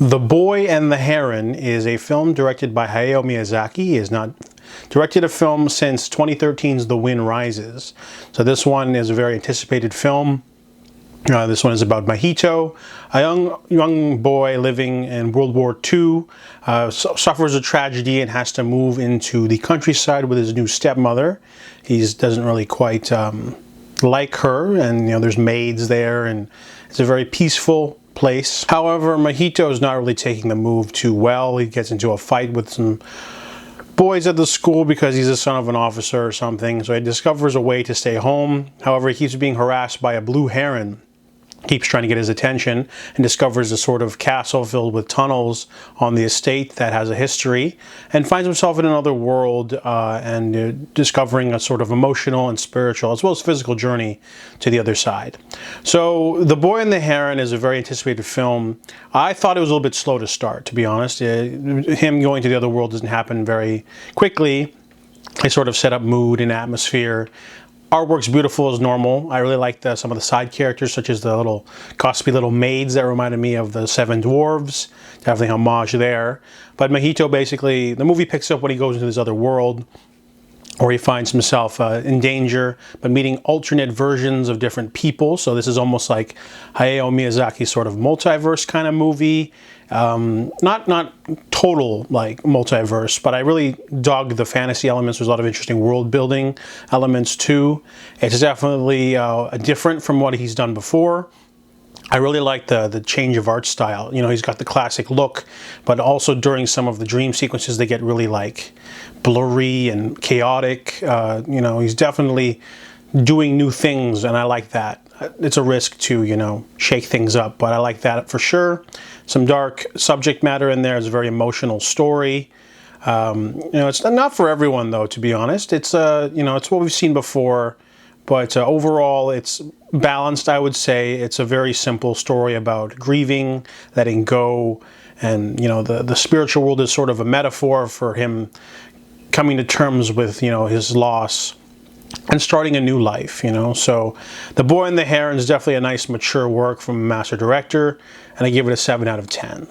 The Boy and the Heron is a film directed by Hayao Miyazaki. He has not directed a film since 2013's The Wind Rises. So this one is a very anticipated film. This one is about Mahito, a young boy living in World War II, suffers a tragedy and has to move into the countryside with his new stepmother. He doesn't really quite like her, and there's maids there, and it's a very peaceful place. However, Mahito is not really taking the move too well. He gets into a fight with some boys at the school because he's the son of an officer or something, so he discovers a way to stay home. However, he keeps being harassed by a blue heron. Keeps trying to get his attention and discovers a sort of castle filled with tunnels on the estate that has a history, and finds himself in another world and discovering a sort of emotional and spiritual as well as physical journey to the other side. So The Boy and the Heron is a very anticipated film. I thought it was a little bit slow to start, to be honest. Him going to the other world doesn't happen very quickly. They sort of set up mood and atmosphere. Artwork's beautiful as normal. I really like some of the side characters, such as the little gossipy little maids that reminded me of the Seven Dwarves. Definitely homage there. But Mahito, basically, the movie picks up when he goes into this other world, where he finds himself in danger, but meeting alternate versions of different people. So this is almost like Hayao Miyazaki's sort of multiverse kind of movie. Not total like multiverse, but I really dug the fantasy elements. There's a lot of interesting world building elements too. It's definitely different from what he's done before. I really like the change of art style. He's got the classic look, but also during some of the dream sequences, they get really like blurry and chaotic. He's definitely doing new things, and I like that. It's a risk to, shake things up, but I like that for sure. Some dark subject matter in there. It's a very emotional story. It's not for everyone though, to be honest. It's it's what we've seen before, but overall it's balanced, I would say. It's a very simple story about grieving, letting go, and the spiritual world is sort of a metaphor for him coming to terms with his loss and starting a new life. So The Boy and the Heron is definitely a nice mature work from a master director, and I give it a 7 out of 10.